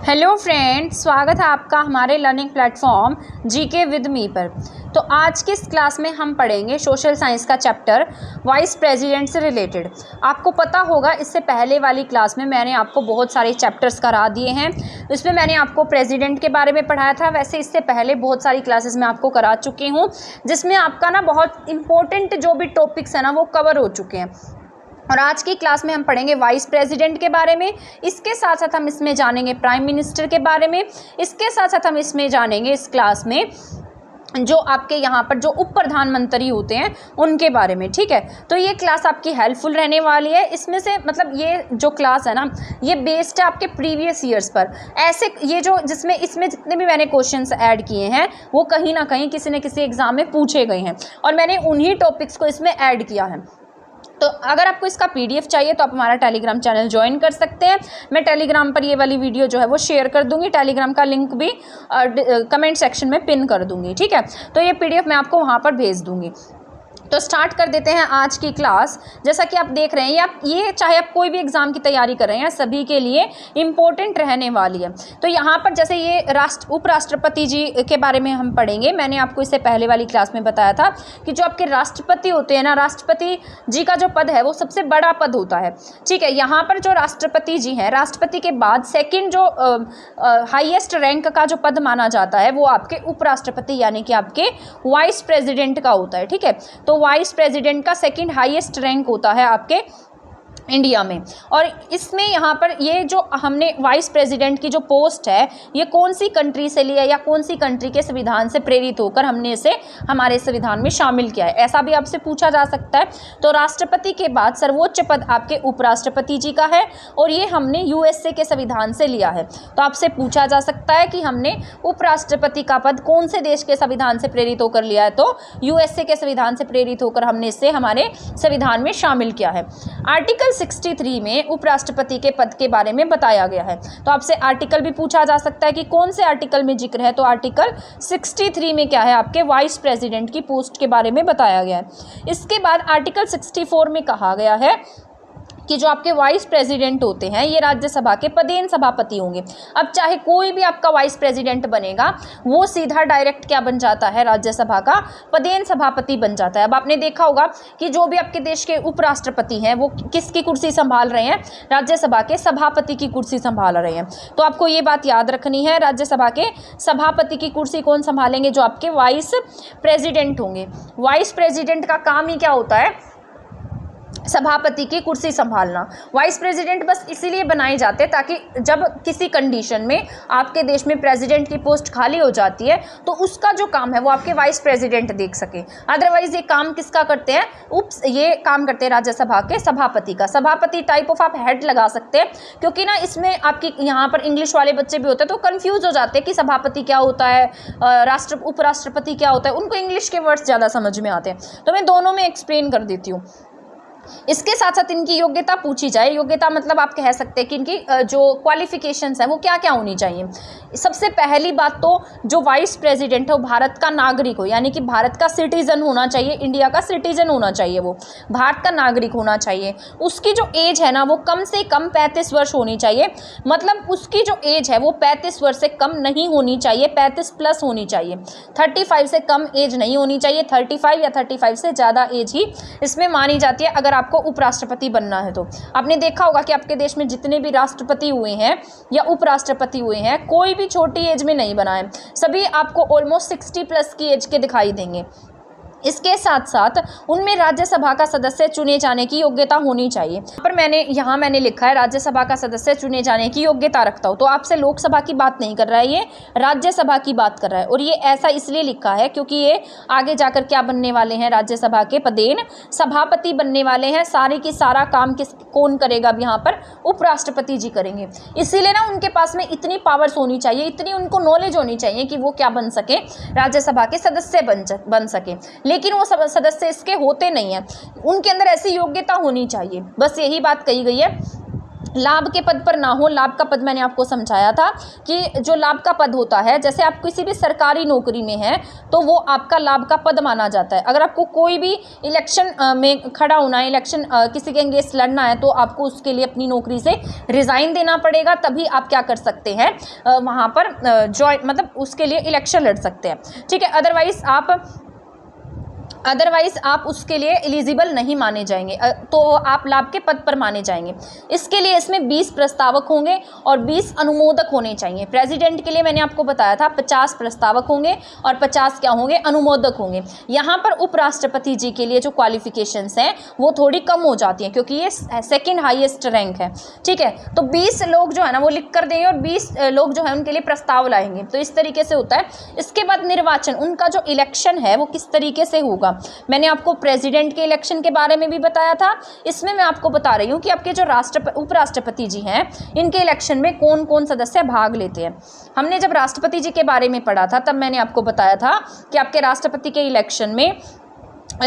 Hello friends, स्वागत है आपका हमारे learning platform GK with me पर। तो आज की इस क्लास में हम पढ़ेंगे सोशल साइंस का चैप्टर वाइस प्रेसिडेंट से रिलेटेड। आपको पता होगा इससे पहले वाली क्लास में मैंने आपको बहुत सारे चैप्टर्स करा दिए हैं। इसमें मैंने आपको प्रेसिडेंट के बारे में पढ़ाया था। वैसे इससे पहले बहुत सारी क्लासेस में आपको करा चुकी हूँ, जिसमें आपका ना बहुत इंपॉर्टेंट जो भी टॉपिक्स हैं ना वो कवर हो चुके हैं। और आज की क्लास में हम पढ़ेंगे वाइस प्रेसिडेंट के बारे में। इसके साथ साथ हम इसमें जानेंगे प्राइम मिनिस्टर के बारे में। इसके साथ साथ हम इसमें जानेंगे इस क्लास में जो आपके यहाँ पर जो उप प्रधानमंत्री होते हैं उनके बारे में। ठीक है, तो ये क्लास आपकी हेल्पफुल रहने वाली है। इसमें से मतलब ये जो क्लास है ना ये बेस्ड है आपके प्रीवियस ईयर्स पर। ऐसे ये जो इसमें जितने भी मैंने क्वेश्चंस ऐड किए हैं वो कहीं ना कहीं किसी न किसी एग्जाम में पूछे गए हैं और मैंने उन्हीं टॉपिक्स को इसमें ऐड किया है। तो अगर आपको इसका पीडीएफ चाहिए तो आप हमारा टेलीग्राम चैनल ज्वाइन कर सकते हैं। मैं टेलीग्राम पर ये वाली वीडियो जो है वो शेयर कर दूंगी। टेलीग्राम का लिंक भी कमेंट सेक्शन में पिन कर दूंगी। ठीक है, तो ये पीडीएफ मैं आपको वहाँ पर भेज दूंगी। तो स्टार्ट कर देते हैं आज की क्लास। जैसा कि आप देख रहे हैं ये चाहे आप कोई भी एग्ज़ाम की तैयारी कर रहे हैं सभी के लिए इम्पोर्टेंट रहने वाली है। तो यहाँ पर जैसे ये उपराष्ट्रपति जी के बारे में हम पढ़ेंगे। मैंने आपको इससे पहले वाली क्लास में बताया था कि जो आपके राष्ट्रपति होते हैं ना, राष्ट्रपति जी का जो पद है वो सबसे बड़ा पद होता है। ठीक है, यहाँ पर जो राष्ट्रपति जी हैं, राष्ट्रपति के बाद सेकेंड जो हाईएस्ट रैंक का जो पद माना जाता है वो आपके उपराष्ट्रपति यानी कि आपके वाइस प्रेसिडेंट का होता है। ठीक है, तो वाइस प्रेसिडेंट का सेकंड हाईएस्ट रैंक होता है आपके इंडिया में। और इसमें यहाँ पर ये जो हमने वाइस प्रेसिडेंट की जो पोस्ट है ये कौन सी कंट्री से लिया या कौन सी कंट्री के संविधान से प्रेरित होकर हमने इसे हमारे संविधान में शामिल किया है, ऐसा भी आपसे पूछा जा सकता है। तो राष्ट्रपति के बाद सर्वोच्च पद आपके उपराष्ट्रपति जी का है और ये हमने यूएसए के संविधान से लिया है। तो आपसे पूछा जा सकता है कि हमने उपराष्ट्रपति का पद कौन से देश के संविधान से प्रेरित होकर लिया है, तो यूएसए के संविधान से प्रेरित होकर हमने इसे हमारे संविधान में शामिल किया है। आर्टिकल 63 में उपराष्ट्रपति के पद के बारे में बताया गया है। तो आपसे आर्टिकल भी पूछा जा सकता है कि कौन से आर्टिकल में जिक्र है, तो आर्टिकल 63 में क्या है आपके वाइस प्रेसिडेंट की पोस्ट के बारे में बताया गया है। इसके बाद आर्टिकल 64 में कहा गया है कि जो आपके वाइस प्रेसिडेंट होते हैं ये राज्यसभा के पदेन सभापति होंगे। अब चाहे कोई भी आपका वाइस प्रेसिडेंट बनेगा वो सीधा डायरेक्ट क्या बन जाता है, राज्यसभा का पदेन सभापति बन जाता है। अब आपने देखा होगा कि जो भी आपके देश के उपराष्ट्रपति हैं वो किसकी कुर्सी संभाल रहे हैं, राज्यसभा के सभापति की कुर्सी संभाल रहे हैं। तो आपको ये बात याद रखनी है, राज्यसभा के सभापति की कुर्सी कौन संभालेंगे, जो आपके वाइस प्रेसिडेंट होंगे। वाइस प्रेसिडेंट का काम ही क्या होता है, सभापति की कुर्सी संभालना। वाइस प्रेसिडेंट बस इसीलिए बनाए जाते हैं ताकि जब किसी कंडीशन में आपके देश में प्रेसिडेंट की पोस्ट खाली हो जाती है तो उसका जो काम है वो आपके वाइस प्रेसिडेंट देख सके। अदरवाइज ये काम किसका करते हैं, ये काम करते हैं राज्यसभा के सभापति का। सभापति टाइप ऑफ आप हेड लगा सकते हैं, क्योंकि ना इसमें आपकी यहाँ पर इंग्लिश वाले बच्चे भी होते हैं तो कन्फ्यूज हो जाते हैं कि सभापति क्या होता है, उपराष्ट्रपति क्या होता है। उनको इंग्लिश के वर्ड्स ज़्यादा समझ में आते हैं, तो मैं दोनों में एक्सप्लेन कर देती हूँ। इसके साथ साथ इनकी योग्यता पूछी जाए। योग्यता मतलब आप कह सकते हैं कि इनकी जो क्वालिफिकेशंस हैं वो क्या क्या होनी चाहिए। सबसे पहली बात तो जो वाइस प्रेसिडेंट है वो भारत का नागरिक हो, यानी कि भारत का सिटीजन होना चाहिए, इंडिया का सिटीजन होना चाहिए, वो भारत का नागरिक होना चाहिए। उसकी जो एज है ना वो कम से कम 35 वर्ष होनी चाहिए। मतलब उसकी जो एज है वो 35 वर्ष से कम नहीं होनी चाहिए, 35 प्लस होनी चाहिए। 35 से कम एज नहीं होनी चाहिए, 35 या 35 से ज़्यादा एज ही इसमें मानी जाती है अगर आपको उपराष्ट्रपति बनना है। तो आपने देखा होगा कि आपके देश में जितने भी राष्ट्रपति हुए हैं या उपराष्ट्रपति हुए हैं कोई भी छोटी एज में नहीं बना है, सभी आपको ऑलमोस्ट 60 प्लस की एज के दिखाई देंगे। इसके साथ साथ उनमें राज्यसभा का सदस्य चुने जाने की योग्यता होनी चाहिए। पर मैंने लिखा है राज्यसभा का सदस्य चुने जाने की योग्यता रखता हूँ, तो आपसे लोकसभा की बात नहीं कर रहा है, ये राज्यसभा की बात कर रहा है। और ये ऐसा इसलिए लिखा है क्योंकि ये आगे जाकर क्या बनने वाले हैं, राज्यसभा के पदेन सभापति बनने वाले हैं। सारे की सारा काम कौन करेगा, अब यहाँ पर उपराष्ट्रपति जी करेंगे। इसीलिए ना उनके पास में इतनी पावर्स होनी चाहिए, इतनी उनको नॉलेज होनी चाहिए कि वो क्या बन सके, राज्यसभा के सदस्य बन सके। लेकिन वो सदस्य इसके होते नहीं हैं, उनके अंदर ऐसी योग्यता होनी चाहिए। बस यही बात कही गई है लाभ के पद पर ना हो। लाभ का पद मैंने आपको समझाया था कि जो लाभ का पद होता है, जैसे आप किसी भी सरकारी नौकरी में हैं तो वो आपका लाभ का पद माना जाता है। अगर आपको कोई भी इलेक्शन में खड़ा होना है, इलेक्शन किसी के अगेंस्ट लड़ना है, तो आपको उसके लिए अपनी नौकरी से रिज़ाइन देना पड़ेगा, तभी आप क्या कर सकते हैं, वहाँ पर मतलब उसके लिए इलेक्शन लड़ सकते हैं। ठीक है, अदरवाइज आप उसके लिए एलिजिबल नहीं माने जाएंगे, तो आप लाभ के पद पर माने जाएंगे। इसके लिए इसमें 20 प्रस्तावक होंगे और 20 अनुमोदक होने चाहिए। प्रेसिडेंट के लिए मैंने आपको बताया था 50 प्रस्तावक होंगे और 50 क्या होंगे, अनुमोदक होंगे। यहाँ पर उपराष्ट्रपति जी के लिए जो क्वालिफिकेशंस हैं वो थोड़ी कम हो जाती हैं, क्योंकि ये सेकेंड हाईएस्ट रैंक है। ठीक है, तो 20 लोग जो है ना वो लिख कर देंगे और 20 लोग जो है उनके लिए प्रस्ताव लाएंगे। तो इस तरीके से होता है। इसके बाद निर्वाचन, उनका जो इलेक्शन है वो किस तरीके से होगा। मैंने आपको प्रेसिडेंट के इलेक्शन के बारे में भी बताया था। इसमें मैं आपको बता रही हूँ कि आपके जो उपराष्ट्रपति जी हैं, इनके इलेक्शन में कौन कौन सदस्य भाग लेते हैं। हमने जब राष्ट्रपति जी के बारे में पढ़ा था तब मैंने आपको बताया था कि आपके राष्ट्रपति के इलेक्शन में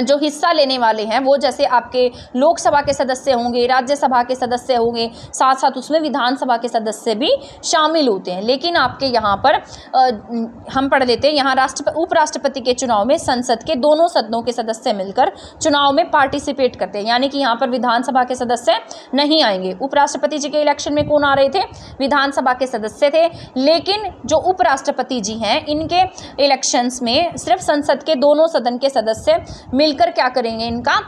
जो हिस्सा लेने वाले हैं वो जैसे आपके लोकसभा के सदस्य होंगे, राज्यसभा के सदस्य होंगे, साथ साथ उसमें विधानसभा के सदस्य भी शामिल होते हैं। लेकिन आपके यहाँ पर हम पढ़ लेते हैं, यहाँ उपराष्ट्रपति के चुनाव में संसद के दोनों सदनों के सदस्य मिलकर चुनाव में पार्टिसिपेट करते हैं, यानी कि यहाँ पर विधानसभा के सदस्य नहीं आएंगे। उपराष्ट्रपति जी के इलेक्शन में कौन आ रहे थे, विधानसभा के सदस्य थे। लेकिन जो उपराष्ट्रपति जी हैं, इनके इलेक्शंस में सिर्फ संसद के दोनों सदन के सदस्य मिलकर क्या करेंगे, इनका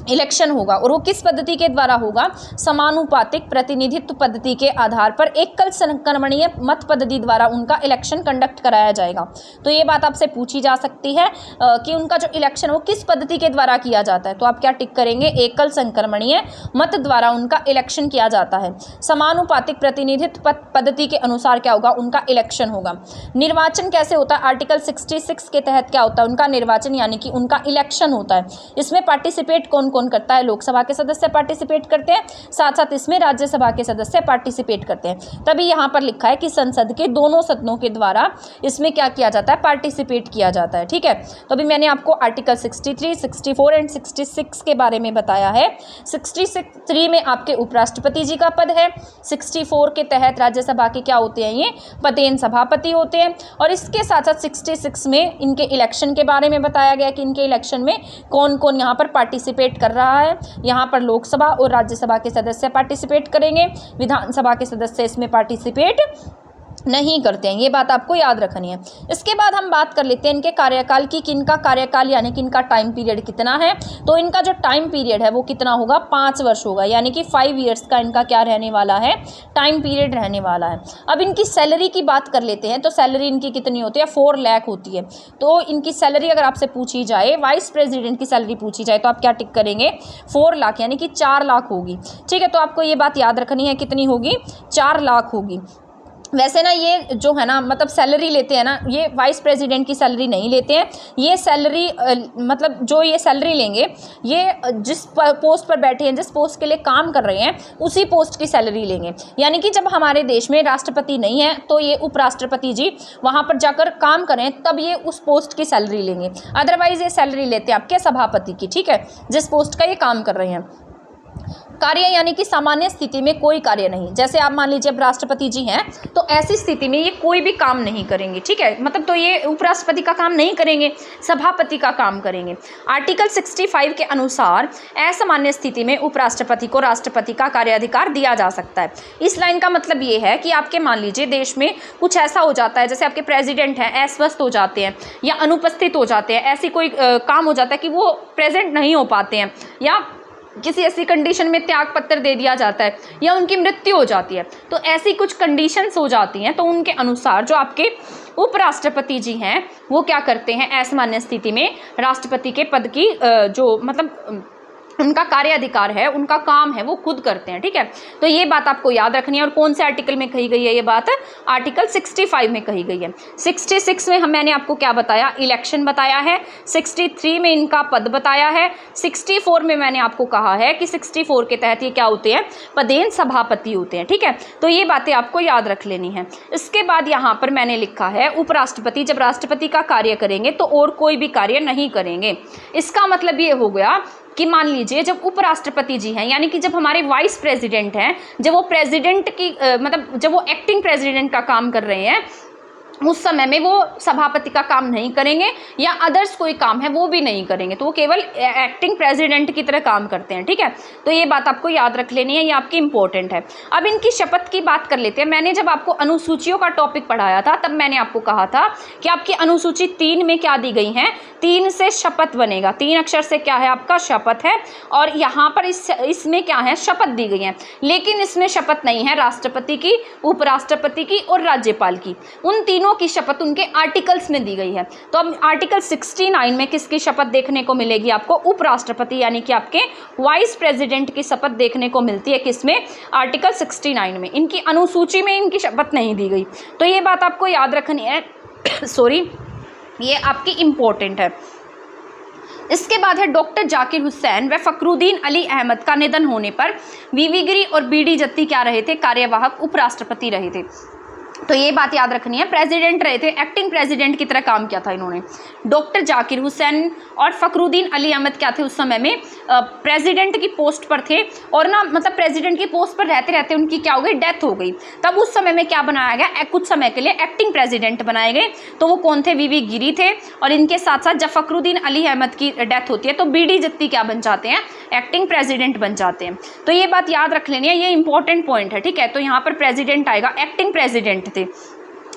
इलेक्शन होगा। और वो किस पद्धति के द्वारा होगा, समानुपातिक प्रतिनिधित्व पद्धति के आधार पर एकल संक्रमणीय मत पद्धति द्वारा उनका इलेक्शन कंडक्ट कराया जाएगा। तो ये बात आपसे पूछी जा सकती है कि उनका जो इलेक्शन वो किस पद्धति के द्वारा किया जाता है। तो आप क्या टिक करेंगे, एकल संक्रमणीय मत द्वारा उनका इलेक्शन किया जाता है। समानुपातिक प्रतिनिधित्व पद्धति के अनुसार क्या होगा, उनका इलेक्शन होगा। निर्वाचन कैसे होता है, आर्टिकल 66 के तहत क्या होता है, उनका निर्वाचन यानी कि उनका इलेक्शन होता है। इसमें पार्टिसिपेट कौन करता है, लोकसभा के सदस्य पार्टिसिपेट करते हैं, साथ साथ इसमें राज्यसभा के सदस्य पार्टिसिपेट करते हैं। तभी यहाँ पर लिखा है कि संसद के दोनों सदनों के द्वारा इसमें क्या किया जाता है, पार्टिसिपेट किया जाता है। ठीक है, तो अभी मैंने आपको आर्टिकल 63, 64 एंड 66 के बारे में बताया है। 63 में आपके उपराष्ट्रपति जी का पद है। 64 के तहत राज्यसभा के क्या होते हैं, ये पदेन सभापति होते हैं। और इसके साथ साथ 66 में इनके इलेक्शन के बारे में बताया गया कि इनके इलेक्शन में कौन कौन यहाँ पर पार्टिसिपेट कर रहा है। यहाँ पर लोकसभा और राज्यसभा के सदस्य पार्टिसिपेट करेंगे, विधानसभा के सदस्य इसमें पार्टिसिपेट नहीं करते हैं। ये बात आपको याद रखनी है। इसके बाद हम बात कर लेते हैं इनके कार्यकाल की, कि इनका कार्यकाल यानी कि इनका टाइम पीरियड कितना है। तो इनका जो टाइम पीरियड है वो कितना होगा, 5 वर्ष होगा, यानी कि 5 ईयर्स का इनका क्या रहने वाला है, टाइम पीरियड रहने वाला है। अब इनकी सैलरी की बात कर लेते हैं। तो सैलरी इनकी कितनी होती है, 4 लाख होती है। तो इनकी सैलरी अगर आपसे पूछी जाए, वाइस प्रेसिडेंट की सैलरी पूछी जाए, तो आप क्या टिक करेंगे, 4 लाख, यानी कि 4 लाख होगी। ठीक है, तो आपको ये बात याद रखनी है, कितनी होगी, 4 लाख होगी। वैसे ना ये जो है ना, मतलब सैलरी लेते हैं ना, ये वाइस प्रेसिडेंट की सैलरी नहीं लेते हैं। ये सैलरी मतलब जो ये सैलरी लेंगे, ये जिस पोस्ट पर बैठे हैं, जिस पोस्ट के लिए काम कर रहे हैं, उसी पोस्ट की सैलरी लेंगे। यानी कि जब हमारे देश में राष्ट्रपति नहीं है तो ये उपराष्ट्रपति जी वहाँ पर जाकर काम करें, तब ये उस पोस्ट की सैलरी लेंगे। अदरवाइज ये सैलरी लेते हैं आपके सभापति की। ठीक है, जिस पोस्ट का ये काम कर रहे हैं। कार्य यानी कि सामान्य स्थिति में कोई कार्य नहीं। जैसे आप मान लीजिए अब राष्ट्रपति जी हैं, तो ऐसी स्थिति में ये कोई भी काम नहीं करेंगे। ठीक है, मतलब तो ये उपराष्ट्रपति का काम नहीं करेंगे, सभापति का काम करेंगे। आर्टिकल 65 के अनुसार असामान्य स्थिति में उपराष्ट्रपति को राष्ट्रपति का कार्याधिकार दिया जा सकता है। इस लाइन का मतलब ये है कि आपके मान लीजिए देश में कुछ ऐसा हो जाता है, जैसे आपके प्रेसिडेंट हैं अस्वस्थ हो जाते हैं या अनुपस्थित हो जाते हैं, ऐसी कोई काम हो जाता है कि वो प्रेजेंट नहीं हो पाते हैं, या किसी ऐसी कंडीशन में त्याग पत्र दे दिया जाता है, या उनकी मृत्यु हो जाती है। तो ऐसी कुछ कंडीशंस हो जाती हैं, तो उनके अनुसार जो आपके उपराष्ट्रपति जी हैं वो क्या करते हैं, असामान्य स्थिति में राष्ट्रपति के पद की जो मतलब उनका कार्याधिकार है, उनका काम है, वो खुद करते हैं। ठीक है, तो ये बात आपको याद रखनी है। और कौन से आर्टिकल में कही गई है ये बात, आर्टिकल 65 में कही गई है। 66 में मैंने आपको क्या बताया, इलेक्शन बताया है। 63 में इनका पद बताया है। 64 में मैंने आपको कहा है कि 64 के तहत ये क्या होते हैं, पदेन सभापति होते हैं। ठीक है, तो ये बातें आपको याद रख लेनी है। इसके बाद यहाँ पर मैंने लिखा है, उपराष्ट्रपति जब राष्ट्रपति का कार्य करेंगे तो और कोई भी कार्य नहीं करेंगे। इसका मतलब ये हो गया कि मान लीजिए जब उपराष्ट्रपति जी हैं, यानी कि जब हमारे वाइस प्रेसिडेंट हैं, जब वो प्रेसिडेंट की मतलब जब वो एक्टिंग प्रेसिडेंट का काम कर रहे हैं, उस समय में वो सभापति का काम नहीं करेंगे या अदर्स कोई काम है वो भी नहीं करेंगे, तो वो केवल एक्टिंग प्रेसिडेंट की तरह काम करते हैं। ठीक है, तो ये बात आपको याद रख लेनी है, ये आपकी इंपॉर्टेंट है। अब इनकी शपथ की बात कर लेते हैं। मैंने जब आपको अनुसूचियों का टॉपिक पढ़ाया था तब मैंने आपको कहा था कि आपकी अनुसूची 3 में क्या दी गई है, 3 से शपथ बनेगा। 3 अक्षर से क्या है आपका शपथ है, और यहाँ पर इसमें क्या है शपथ दी गई है, लेकिन इसमें शपथ नहीं है राष्ट्रपति की, उपराष्ट्रपति की और राज्यपाल की। उन तीनों की शपथ उनके आर्टिकल्स में दी गई है। तो अब आर्टिकल 69 में किसकी शपथ देखने को मिलेगी आपको, उपराष्ट्रपति यानी कि आपके वाइस प्रेसिडेंट की शपथ देखने को मिलती है। किसमें, आर्टिकल 69 में। इनकी अनुसूची में इनकी शपथ नहीं दी गई, तो ये बात आपको याद रखनी है सॉरी, ये आपकी इंपॉर्टेंट है। इसके बाद है डॉक्टर जाकिर हुसैन व फखरुद्दीन अली अहमद का निधन होने पर वीवी गिरी और बीडी जत्ती क्या रहे थे, कार्यवाहक उपराष्ट्रपति रहे थे। तो ये बात याद रखनी है, प्रेसिडेंट रहे थे, एक्टिंग प्रेसिडेंट की तरह काम किया था इन्होंने। डॉक्टर जाकिर हुसैन और फखरुद्दीन अली अहमद क्या थे, उस समय में प्रेसिडेंट की पोस्ट पर थे, और ना मतलब प्रेसिडेंट की पोस्ट पर रहते रहते उनकी क्या हो गई, डेथ हो गई। तब उस समय में क्या बनाया गया, कुछ समय के लिए एक्टिंग प्रेसिडेंट बनाए गए। तो वो कौन थे, वीवी गिरी थे, और इनके साथ साथ जब फखरुद्दीन अली अहमद की डेथ होती है तो बीडी जत्ती क्या बन जाते हैं, एक्टिंग प्रेसिडेंट बन जाते हैं। तो ये बात याद रख लेनी है, ये इंपॉर्टेंट पॉइंट है। ठीक है, तो यहाँ पर प्रेसिडेंट आएगा, एक्टिंग प्रेसिडेंट थे।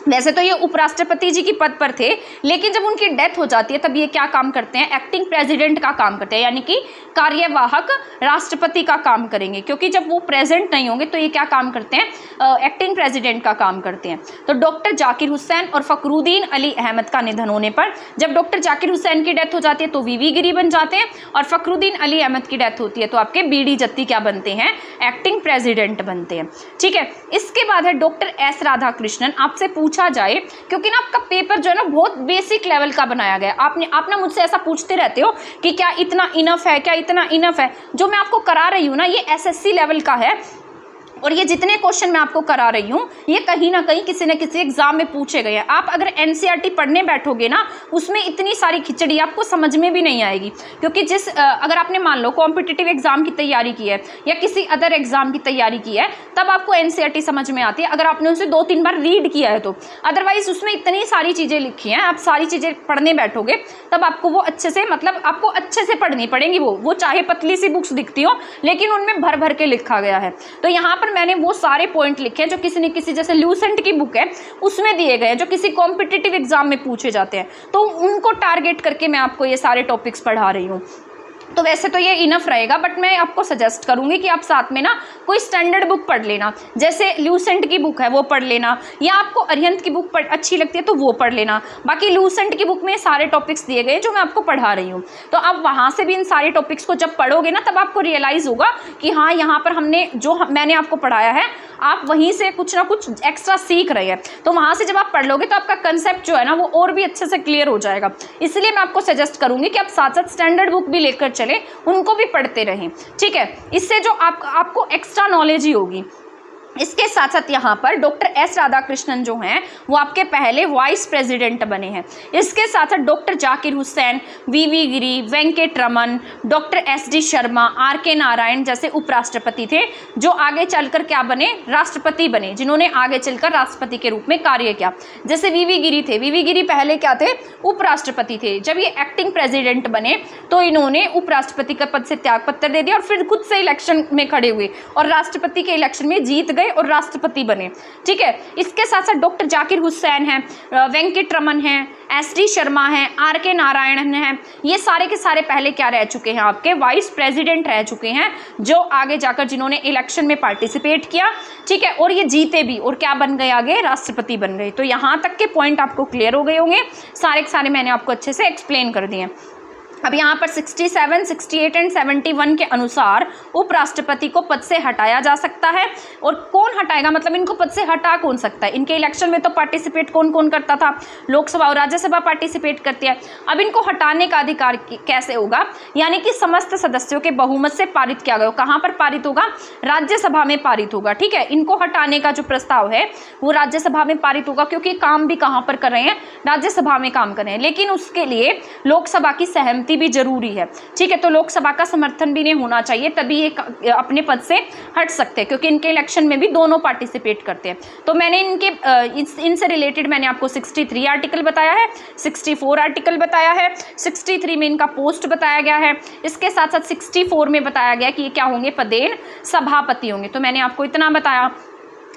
वैसे तो ये उपराष्ट्रपति जी की पद पर थे, लेकिन जब उनकी डेथ हो जाती है तब ये क्या काम करते हैं, एक्टिंग प्रेसिडेंट का काम करते हैं, यानी कि कार्यवाहक राष्ट्रपति का काम करेंगे, क्योंकि जब वो प्रेजेंट नहीं होंगे तो ये क्या काम करते हैं, एक्टिंग प्रेसिडेंट का काम करते हैं। तो डॉक्टर जाकिर हुसैन और फखरुद्दीन अली अहमद का निधन होने पर जब डॉक्टर जाकिर हुसैन की डेथ हो जाती है तो वीवी गिरी बन जाते हैं, और फखरुद्दीन अली अहमद की डेथ होती है तो आपके बीडी जत्ती क्या बनते हैं, एक्टिंग प्रेसिडेंट बनते हैं। ठीक है, इसके बाद है डॉक्टर एस राधाकृष्णन। आपसे पूछा जाए, क्योंकि ना आपका पेपर जो है ना बहुत बेसिक लेवल का बनाया गया, आप ना मुझसे ऐसा पूछते रहते हो कि क्या इतना इनफ है, क्या इतना इनफ है। जो मैं आपको करा रही हूँ ना ये एसएससी लेवल का है, और ये जितने क्वेश्चन मैं आपको करा रही हूँ ये कहीं ना कहीं किसी न किसी एग्जाम में पूछे गए हैं। आप अगर एनसीईआरटी पढ़ने बैठोगे ना उसमें इतनी सारी खिचड़ी आपको समझ में भी नहीं आएगी, क्योंकि अगर आपने मान लो कॉम्पिटिटिव एग्जाम की तैयारी की है या किसी अदर एग्जाम की तैयारी की है तब आपको एनसीईआरटी समझ में आती है, अगर आपने उसे 2-3 बार रीड किया है तो। अदरवाइज उसमें इतनी सारी चीज़ें लिखी हैं, आप सारी चीज़ें पढ़ने बैठोगे तब आपको वो अच्छे से मतलब आपको अच्छे से पढ़नी पड़ेंगी। वो चाहे पतली सी बुक्स दिखती हो लेकिन उनमें भर भर के लिखा गया है। तो यहाँ पर मैंने वो सारे पॉइंट लिखे हैं जो किसी न किसी, जैसे ल्यूसेंट की बुक है उसमें दिए गए हैं, जो किसी कॉम्पिटिटिव एग्जाम में पूछे जाते हैं, तो उनको टारगेट करके मैं आपको ये सारे टॉपिक्स पढ़ा रही हूँ। तो वैसे तो ये इनफ रहेगा, बट मैं आपको सजेस्ट करूंगी कि आप साथ में ना कोई स्टैंडर्ड बुक पढ़ लेना, जैसे ल्यूसेंट की बुक है वो पढ़ लेना, या आपको अरिहंत की बुक अच्छी लगती है तो वो पढ़ लेना। बाकी ल्यूसेंट की बुक में सारे टॉपिक्स दिए गए जो मैं आपको पढ़ा रही हूँ, तो आप वहाँ से भी इन सारे टॉपिक्स को जब पढ़ोगे ना तब आपको रियलाइज़ होगा कि हाँ यहाँ पर हमने जो मैंने आपको पढ़ाया है आप वहीं से कुछ ना कुछ एक्स्ट्रा सीख रहे हैं। तो वहाँ से जब आप पढ़ लोगे तो आपका कंसेप्ट जो है ना वो और भी अच्छे से क्लियर हो जाएगा। इसलिए मैं आपको सजेस्ट करूँगी कि आप साथ साथ स्टैंडर्ड बुक भी लेकर चले, उनको भी पढ़ते रहें। ठीक है, इससे जो आपको एक्स्ट्रा नॉलेज ही होगी। इसके साथ साथ यहाँ पर डॉक्टर एस राधाकृष्णन जो हैं वो आपके पहले वाइस प्रेसिडेंट बने हैं। इसके साथ साथ doctor Zakir Hussain, V V Giri, Venkat Raman, doctor S D Sharma, R K Narayan जैसे उपराष्ट्रपति थे जो आगे चलकर क्या बने, राष्ट्रपति बने, जिन्होंने आगे चलकर राष्ट्रपति के रूप में कार्य किया। जैसे वीवी गिरी थे, वीवी गिरी पहले क्या थे, उपराष्ट्रपति थे। जब ये एक्टिंग प्रेसिडेंट बने तो इन्होंने उपराष्ट्रपति का पद से त्यागपत्र दे दिया और फिर खुद से इलेक्शन में खड़े हुए और राष्ट्रपति के इलेक्शन में जीत गए और राष्ट्रपति बने। ठीक है, इसके साथ साथ डॉक्टर जाकिर हुसैन हैं, वेंकट रमन हैं, एसडी शर्मा हैं, आरके नारायणन हैं, ये सारे के सारे पहले क्या रह चुके हैं, आपके वाइस प्रेसिडेंट रह चुके हैं, जो आगे जाकर जिन्होंने इलेक्शन में पार्टिसिपेट किया। ठीक है, और ये जीते भी और क्या बन गए, आगे राष्ट्रपति बन गए। तो यहाँ तक के पॉइंट आपको क्लियर हो गए होंगे, सारे के सारे मैंने आपको अच्छे से एक्सप्लेन कर दिए। अब यहाँ पर 67, 68 एंड 71 के अनुसार उपराष्ट्रपति को पद से हटाया जा सकता है। और कौन हटाएगा, मतलब इनको पद से हटा कौन सकता है। इनके इलेक्शन में तो पार्टिसिपेट कौन कौन करता था, लोकसभा और राज्यसभा पार्टिसिपेट करती है। अब इनको हटाने का अधिकार कैसे होगा, यानी कि समस्त सदस्यों के बहुमत से पारित किया गया। कहाँ पर पारित होगा, राज्यसभा में पारित होगा। ठीक है, इनको हटाने का जो प्रस्ताव है वो राज्यसभा में पारित होगा, क्योंकि काम भी कहाँ पर कर रहे हैं, राज्यसभा में काम कर रहे हैं। लेकिन उसके लिए लोकसभा की सहमति उपस्थिति भी जरूरी है, ठीक है। तो लोकसभा का समर्थन भी इन्हें होना चाहिए, तभी ये अपने पद से हट सकते हैं, क्योंकि इनके इलेक्शन में भी दोनों पार्टिसिपेट करते हैं। तो मैंने इनसे रिलेटेड मैंने आपको 63 आर्टिकल बताया है, 64 आर्टिकल बताया है, 63 में इनका पोस्ट बताया गया है, इसके साथ साथ 64 में बताया गया कि ये क्या होंगे, पदेन सभापति होंगे। तो मैंने आपको इतना बताया।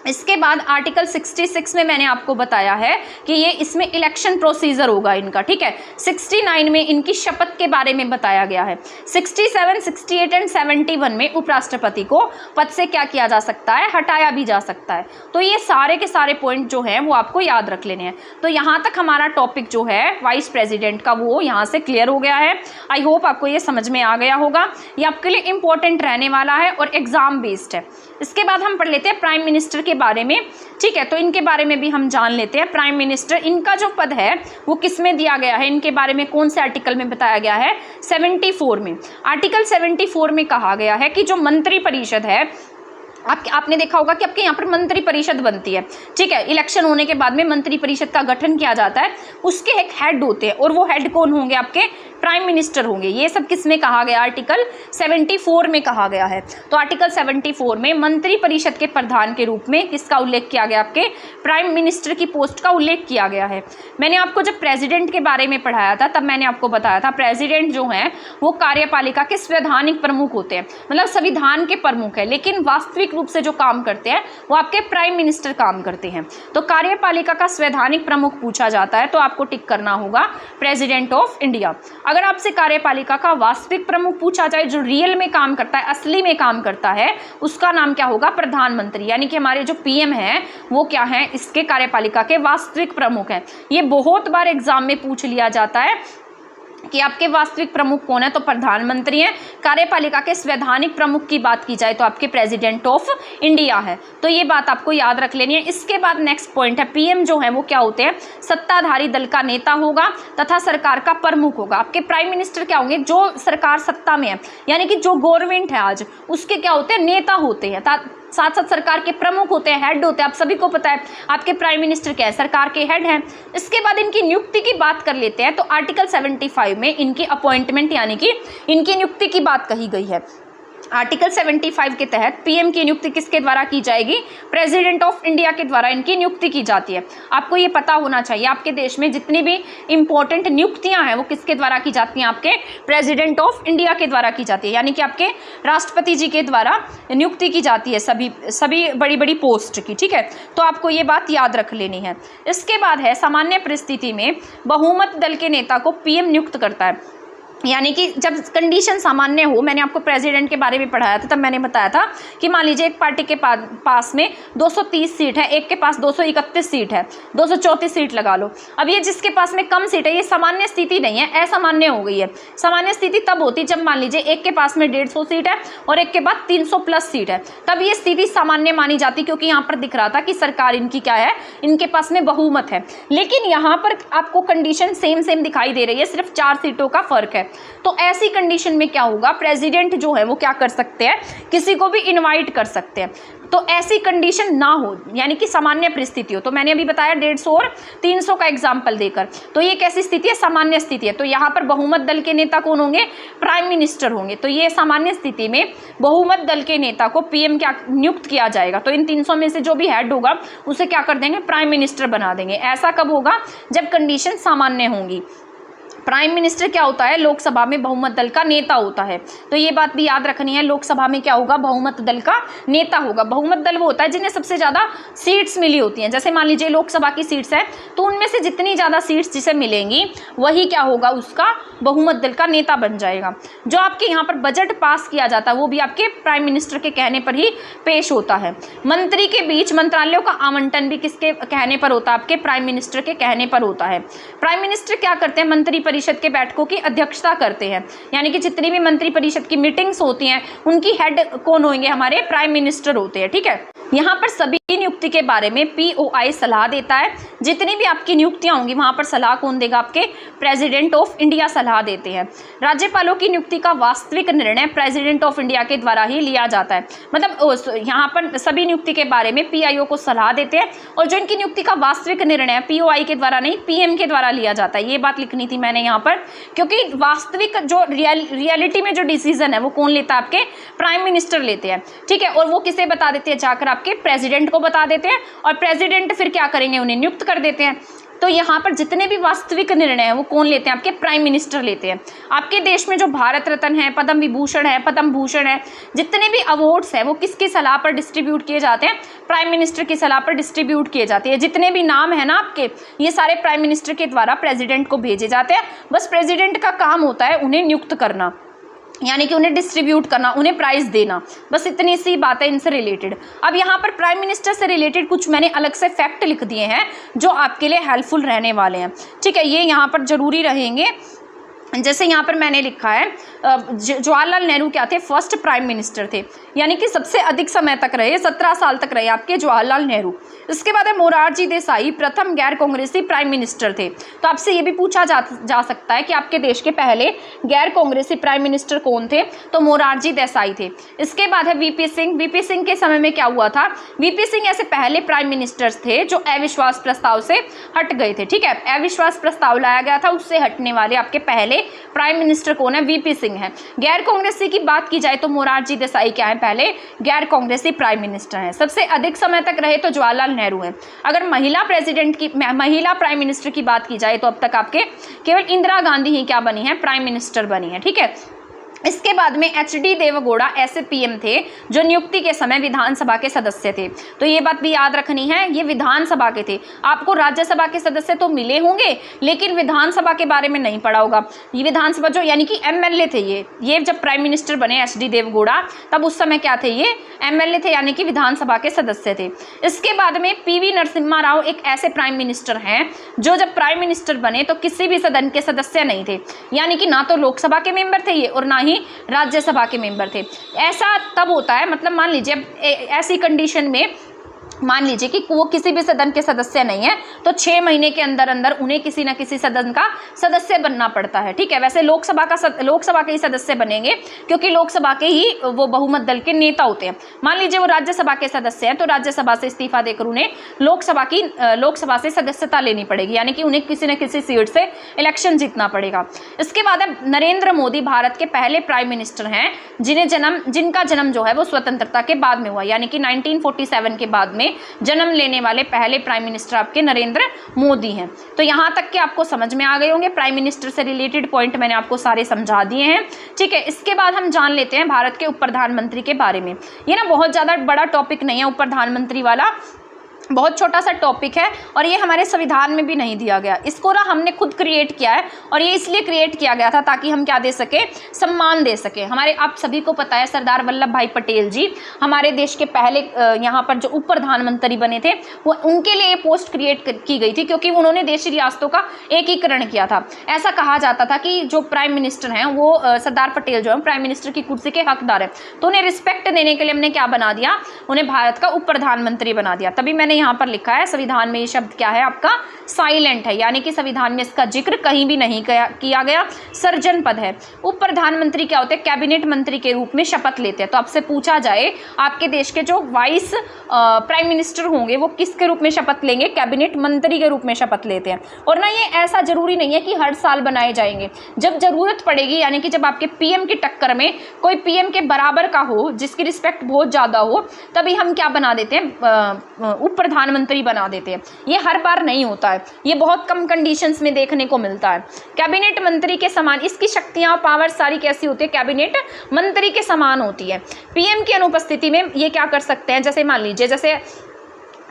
इसके बाद आर्टिकल 66 में मैंने आपको बताया है कि ये इसमें इलेक्शन प्रोसीजर होगा इनका, ठीक है। 69 में इनकी शपथ के बारे में बताया गया है। 67, 68 एंड 71 में उपराष्ट्रपति को पद से क्या किया जा सकता है, हटाया भी जा सकता है। तो ये सारे के सारे पॉइंट जो हैं वो आपको याद रख लेने हैं। तो यहाँ तक हमारा टॉपिक जो है वाइस प्रेसिडेंट का वो यहाँ से क्लियर हो गया है। आई होप आपको ये समझ में आ गया होगा। ये आपके लिए इंपॉर्टेंट रहने वाला है और एग्जाम बेस्ड है। इसके बाद हम पढ़ लेते हैं प्राइम मिनिस्टर के बारे में, ठीक है। तो इनके बारे में भी हम जान लेते हैं। प्राइम मिनिस्टर, इनका जो पद है वो किस में दिया गया है, इनके बारे में कौन से आर्टिकल में बताया गया है, 74 में। आर्टिकल 74 में कहा गया है कि जो मंत्री परिषद है, आपने देखा होगा कि आपके यहाँ पर मंत्री परिषद बनती है, ठीक है। इलेक्शन होने के बाद में मंत्री परिषद का गठन किया जाता है, उसके एक हेड होते हैं और वो हेड कौन होंगे, आपके प्राइम मिनिस्टर होंगे। ये सब किस में कहा गया, आर्टिकल 74 में कहा गया है। तो आर्टिकल 74 में मंत्री परिषद के प्रधान के रूप में किसका उल्लेख किया गया, आपके प्राइम मिनिस्टर की पोस्ट का उल्लेख किया गया है। मैंने आपको जब प्रेसिडेंट के बारे में पढ़ाया था तब मैंने आपको बताया था प्रेसिडेंट जो है वो कार्यपालिका के संवैधानिक प्रमुख होते हैं, मतलब संविधान के प्रमुख है, लेकिन वास्तविक रूप से जो काम करते हैं वो आपके प्राइम मिनिस्टर काम करते हैं। तो कार्यपालिका का संवैधानिक प्रमुख पूछा जाता है तो आपको टिक करना होगा प्रेसिडेंट ऑफ इंडिया। अगर आपसे कार्यपालिका का वास्तविक प्रमुख पूछा जाए, जो रियल में काम करता है, असली में काम करता है, उसका नाम क्या होगा, प्रधानमंत्री। यानी कि हमारे जो पीएम है वो क्या है, इसके कार्यपालिका के वास्तविक प्रमुख हैं। ये बहुत बार एग्जाम में पूछ लिया जाता है कि आपके वास्तविक प्रमुख कौन है, तो प्रधानमंत्री हैं। कार्यपालिका के संवैधानिक प्रमुख की बात की जाए तो आपके प्रेसिडेंट ऑफ इंडिया है। तो ये बात आपको याद रख लेनी है। इसके बाद नेक्स्ट पॉइंट है, पीएम जो है वो क्या होते हैं, सत्ताधारी दल का नेता होगा तथा सरकार का प्रमुख होगा। आपके प्राइम मिनिस्टर क्या होंगे, जो सरकार सत्ता में है, यानी कि जो गवर्नमेंट है आज, उसके क्या होते हैं, नेता होते हैं। साथ साथ सरकार के प्रमुख होते हैं, हेड होते हैं। आप सभी को पता है आपके प्राइम मिनिस्टर क्या है, सरकार के हेड हैं। इसके बाद इनकी नियुक्ति की बात कर लेते हैं। तो आर्टिकल 75 में इनकी अपॉइंटमेंट यानी कि इनकी नियुक्ति की बात कही गई है। आर्टिकल 75 के तहत पीएम की नियुक्ति किसके द्वारा की जाएगी, प्रेसिडेंट ऑफ इंडिया के द्वारा इनकी नियुक्ति की जाती है। आपको ये पता होना चाहिए आपके देश में जितनी भी इंपॉर्टेंट नियुक्तियां हैं वो किसके द्वारा की जाती हैं, आपके प्रेसिडेंट ऑफ इंडिया के द्वारा की जाती है। यानी कि आपके राष्ट्रपति जी के द्वारा नियुक्ति की जाती है सभी बड़ी बड़ी पोस्ट की, ठीक है। तो आपको ये बात याद रख लेनी है। इसके बाद है सामान्य परिस्थिति में बहुमत दल के नेता को पीएम नियुक्त करता है। यानी कि जब कंडीशन सामान्य हो, मैंने आपको प्रेसिडेंट के बारे में पढ़ाया था तब मैंने बताया था कि मान लीजिए एक पार्टी के पास में 230 सीट है, एक के पास 231 सीट है, 234 सीट लगा लो। अब ये जिसके पास में कम सीट है, ये सामान्य स्थिति नहीं है, असामान्य हो गई है। सामान्य स्थिति तब होती जब मान लीजिए एक के पास में 150 सीट है और एक के पास 300 प्लस सीट है, तब ये स्थिति सामान्य मानी जाती, क्योंकि यहाँ पर दिख रहा था कि सरकार इनकी क्या है, इनके पास में बहुमत है। लेकिन यहाँ पर आपको कंडीशन सेम दिखाई दे रही है, सिर्फ 4 सीटों का फर्क है। तो ऐसी कंडीशन में क्या होगा, प्रेसिडेंट जो है वो क्या कर सकते हैं, किसी को भी इनवाइट कर सकते हैं। तो ऐसी कंडीशन ना हो, यानी कि सामान्य परिस्थिति हो। तो मैंने अभी बताया 150 और 300 का एग्जाम्पल देकर। तो ये कैसी स्थिति है, सामान्य स्थिति है। तो यहाँ पर बहुमत दल के नेता कौन होंगे, प्राइम मिनिस्टर होंगे। तो ये सामान्य स्थिति में बहुमत दल के नेता को पीएम क्या नियुक्त किया जाएगा। तो इन 300 में से जो भी हेड होगा उसे क्या कर देंगे, प्राइम मिनिस्टर बना देंगे। ऐसा कब होगा, जब कंडीशन सामान्य होंगी। प्राइम मिनिस्टर क्या होता है, लोकसभा में बहुमत दल का नेता होता है। तो ये बात भी याद रखनी है, लोकसभा में क्या होगा, बहुमत दल का नेता होगा। बहुमत दल वो होता है जिन्हें सबसे ज़्यादा सीट्स मिली होती हैं। जैसे मान लीजिए लोकसभा की सीट्स हैं, तो उनमें से जितनी ज़्यादा सीट्स जिसे मिलेंगी वही क्या होगा, उसका बहुमत दल का नेता बन जाएगा। जो आपके यहाँ पर बजट पास किया जाता है वो भी आपके प्राइम मिनिस्टर के कहने पर ही पेश होता है। मंत्री के बीच मंत्रालयों का आवंटन भी किसके कहने पर होता है, आपके प्राइम मिनिस्टर के कहने पर होता है। प्राइम मिनिस्टर क्या करते हैं, मंत्री परिषद के बैठकों की अध्यक्षता करते हैं। यानी कि जितनी भी मंत्री परिषद की मीटिंग्स होती हैं उनकी हेड कौन होंगे, हमारे प्राइम मिनिस्टर होते हैं, ठीक है। यहाँ पर सभी नियुक्ति के बारे में POI सलाह देता है। जितनी भी आपकी नियुक्तियां होंगी वहां पर सलाह कौन देगा? आपके प्रेसिडेंट ऑफ इंडिया सलाह देते हैं। राज्यपालों की नियुक्ति का वास्तविक निर्णय प्रेसिडेंट ऑफ इंडिया के द्वारा ही लिया जाता है। मतलब यहाँ पर सभी नियुक्ति के बारे में PIO को सलाह देते हैं और जो इनकी नियुक्ति का वास्तविक निर्णय POI के द्वारा नहीं, PM के द्वारा लिया जाता है। ये बात लिखनी थी मैंने यहाँ पर, क्योंकि वास्तविक जो रियलिटी में जो डिसीजन है वो कौन लेता है? आपके प्राइम मिनिस्टर लेते हैं, ठीक है। और वो किसे बता देते हैं? जाकर आपके प्रेसिडेंट को बता देते हैं और प्रेसिडेंट फिर क्या करेंगे? उन्हें नियुक्त कर देते हैं। तो यहाँ पर जितने भी वास्तविक निर्णय हैं वो कौन लेते हैं? आपके प्राइम मिनिस्टर लेते हैं। आपके देश में जो भारत रत्न है, पद्म विभूषण है, पद्म भूषण है, जितने भी अवार्ड्स हैं वो किसकी सलाह पर डिस्ट्रीब्यूट किए जाते हैं? प्राइम मिनिस्टर की सलाह पर डिस्ट्रीब्यूट किए जाते हैं। जितने भी नाम है ना आपके, ये सारे प्राइम मिनिस्टर के द्वारा प्रेसिडेंट को भेजे जाते हैं। बस प्रेसिडेंट का काम होता है उन्हें नियुक्त करना, यानी कि उन्हें डिस्ट्रीब्यूट करना, उन्हें प्राइज देना। बस इतनी सी बात है इनसे रिलेटेड। अब यहाँ पर प्राइम मिनिस्टर से रिलेटेड कुछ मैंने अलग से फैक्ट लिख दिए हैं जो आपके लिए हेल्पफुल रहने वाले हैं, ठीक है। ये यहाँ पर जरूरी रहेंगे। जैसे यहाँ पर मैंने लिखा है जवाहरलाल नेहरू क्या थे? फर्स्ट प्राइम मिनिस्टर थे, यानी कि सबसे अधिक समय तक रहे, 17 साल तक रहे आपके जवाहरलाल नेहरू। इसके बाद है मोरारजी देसाई, प्रथम गैर कांग्रेसी प्राइम मिनिस्टर थे। तो आपसे ये भी पूछा जा सकता है कि आपके देश के पहले गैर कांग्रेसी प्राइम मिनिस्टर कौन थे? तो मोरारजी देसाई थे। इसके बाद है VP सिंह। VP सिंह के समय में क्या हुआ था? VP सिंह ऐसे पहले प्राइम मिनिस्टर्स थे जो अविश्वास प्रस्ताव से हट गए थे, ठीक है। अविश्वास प्रस्ताव लाया गया था, उससे हटने वाले आपके पहले प्राइम मिनिस्टर कौन है? VP सिंह है। गैर कांग्रेसी की बात की जाए तो मोरारजी देसाई क्या है? पहले गैर कांग्रेसी प्राइम मिनिस्टर हैं। सबसे अधिक समय तक रहे तो जवाहरलाल नेहरू हैं। अगर महिला प्राइम मिनिस्टर की बात की जाए तो अब तक आपके केवल इंदिरा गांधी ही क्या बनी है? प्राइम मिनिस्टर बनी है, ठीक है। इसके बाद में HD देवगौड़ा ऐसे PM थे जो नियुक्ति के समय विधानसभा के सदस्य थे। तो ये बात भी याद रखनी है, ये विधानसभा के थे। आपको राज्यसभा के सदस्य तो मिले होंगे लेकिन विधानसभा के बारे में नहीं पढ़ा होगा। ये विधानसभा जो यानी कि MLA थे, ये जब प्राइम मिनिस्टर बने HD देवगौड़ा तब उस समय क्या थे? ये MLA थे, यानी कि विधानसभा के सदस्य थे। इसके बाद में PV नरसिम्हा राव एक ऐसे प्राइम मिनिस्टर हैं जो जब प्राइम मिनिस्टर बने तो किसी भी सदन के सदस्य नहीं थे, यानी कि ना तो लोकसभा के मेंबर थे ये और ना ही राज्यसभा के मेंबर थे। ऐसा तब होता है, मतलब मान लीजिए ऐसी कंडीशन में मान लीजिए कि वो किसी भी सदन के सदस्य नहीं है तो 6 महीने के अंदर अंदर उन्हें किसी न किसी सदन का सदस्य बनना पड़ता है, ठीक है। वैसे लोकसभा के ही सदस्य बनेंगे क्योंकि लोकसभा के ही वो बहुमत दल के नेता होते हैं। मान लीजिए वो राज्यसभा के सदस्य हैं तो राज्यसभा से इस्तीफा देकर उन्हें लोकसभा से सदस्यता लेनी पड़ेगी, यानी कि उन्हें किसी न किसी सीट से इलेक्शन जीतना पड़ेगा। इसके बाद है नरेंद्र मोदी, भारत के पहले प्राइम मिनिस्टर हैं जिनका जन्म जो है वो स्वतंत्रता के बाद में हुआ, यानी कि 1947 के बाद में जन्म लेने वाले पहले प्राइम मिनिस्टर आपके नरेंद्र मोदी हैं। तो यहां तक के आपको समझ में आ गए होंगे, प्राइम मिनिस्टर से रिलेटेड पॉइंट मैंने आपको सारे समझा दिए हैं, ठीक है। इसके बाद हम जान लेते हैं भारत के उप प्रधानमंत्री के बारे में। ये ना बहुत ज्यादा बड़ा टॉपिक नहीं है, उप प्रधानमंत्री वाला बहुत छोटा सा टॉपिक है और ये हमारे संविधान में भी नहीं दिया गया। इसको ना हमने खुद क्रिएट किया है और ये इसलिए क्रिएट किया गया था ताकि हम क्या दे सके? सम्मान दे सके। हमारे आप सभी को पता है सरदार वल्लभ भाई पटेल जी हमारे देश के पहले यहाँ पर जो उप प्रधानमंत्री बने थे वो उनके लिए ये पोस्ट क्रिएट की गई थी क्योंकि उन्होंने देशी रियासतों का एकीकरण किया था। ऐसा कहा जाता था कि जो प्राइम मिनिस्टर हैं वो सरदार पटेल जो है प्राइम मिनिस्टर की कुर्सी के हकदार है, तो उन्हें रिस्पेक्ट देने के लिए हमने क्या बना दिया? उन्हें भारत का उप प्रधानमंत्री बना दिया। तभी मैंने यहाँ पर लिखा है संविधान में ये शब्द क्या है आपका? साइलेंट है, यानी कि संविधान में इसका जिक्र कहीं भी नहीं किया गया, सर्जन पद है। उप प्रधानमंत्री क्या होते हैं? कैबिनेट मंत्री के रूप में शपथ लेते हैं। तो आपसे पूछा जाए आपके देश के जो वाइस प्राइम मिनिस्टर होंगे वो किसके रूप में शपथ लेंगे? कैबिनेट मंत्री के रूप में शपथ लेते हैं। और ना ये ऐसा जरूरी नहीं है कि हर साल बनाए जाएंगे, जब जरूरत पड़ेगी, यानी कि जब आपके PM की टक्कर में कोई PM के बराबर का हो जिसकी रिस्पेक्ट बहुत ज्यादा हो तभी हम क्या बना देते हैं? उप प्रधानमंत्री बना देते हैं। ये हर बार नहीं होता है, ये बहुत कम कंडीशंस में देखने को मिलता है। कैबिनेट मंत्री के समान इसकी शक्तियां पावर सारी कैसी होती है? कैबिनेट मंत्री के समान होती है। PM की अनुपस्थिति में ये क्या कर सकते हैं? जैसे मान लीजिए जैसे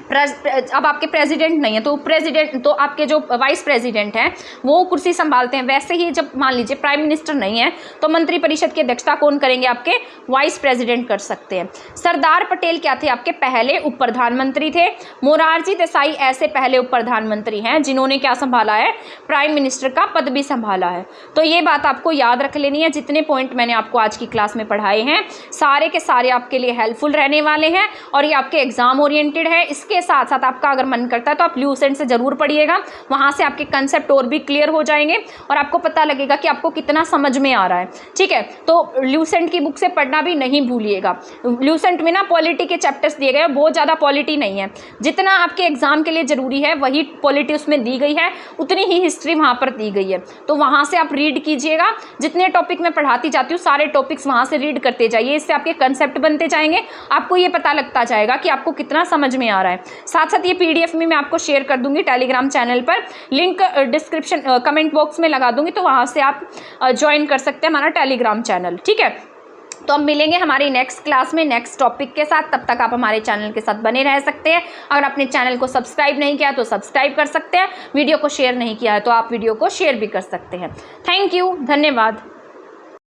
अब आपके प्रेसिडेंट नहीं है तो प्रेसिडेंट, तो आपके जो वाइस प्रेसिडेंट हैं वो कुर्सी संभालते हैं। वैसे ही जब मान लीजिए प्राइम मिनिस्टर नहीं है तो मंत्रिपरिषद की अध्यक्षता कौन करेंगे? आपके वाइस प्रेसिडेंट कर सकते हैं। सरदार पटेल क्या थे? आपके पहले उप प्रधानमंत्री थे। मोरारजी देसाई ऐसे पहले उप प्रधानमंत्री हैं जिन्होंने क्या संभाला है? प्राइम मिनिस्टर का पद भी संभाला है। तो ये बात आपको याद रख लेनी है। जितने पॉइंट मैंने आपको आज की क्लास में पढ़ाए हैं सारे के सारे आपके लिए हेल्पफुल रहने वाले हैं और ये आपके एग्जाम ओरिएंटेड है। इसके साथ साथ आपका अगर मन करता है तो आप ल्यूसेंट से जरूर पढ़िएगा, वहां से आपके कंसेप्ट और भी क्लियर हो जाएंगे और आपको पता लगेगा कि आपको कितना समझ में आ रहा है। ठीक है, तो ल्यूसेंट की बुक से पढ़ना भी नहीं भूलिएगा। ल्यूसेंट में ना पॉलिटी के चैप्टर्स दिए गए, बहुत ज़्यादा पॉलिटी नहीं है। जितना आपके एग्जाम के लिए जरूरी है वही पॉलिटी उसमें दी गई है, उतनी ही हिस्ट्री वहाँ पर दी गई है। तो वहाँ से आप रीड कीजिएगा। जितने टॉपिक मैं पढ़ाती जाती हूँ सारे टॉपिक्स वहाँ से रीड करते जाइए। इससे आपके कंसेप्ट बनते जाएंगे, आपको ये पता लगता जाएगा कि आपको कितना समझ में आ रहा है। साथ साथ ये PDF में मैं आपको शेयर कर दूंगी टेलीग्राम चैनल पर, लिंक डिस्क्रिप्शन कमेंट बॉक्स में लगा दूंगी, तो वहाँ से आप ज्वाइन कर सकते हैं हमारा टेलीग्राम चैनल। ठीक है, तो अब मिलेंगे हमारी नेक्स्ट क्लास में नेक्स्ट टॉपिक के साथ। तब तक आप हमारे चैनल के साथ बने रह सकते हैं। अगर आपने चैनल को सब्सक्राइब नहीं किया तो सब्सक्राइब कर सकते हैं। वीडियो को शेयर नहीं किया है तो आप वीडियो को शेयर भी कर सकते हैं। थैंक यू, धन्यवाद।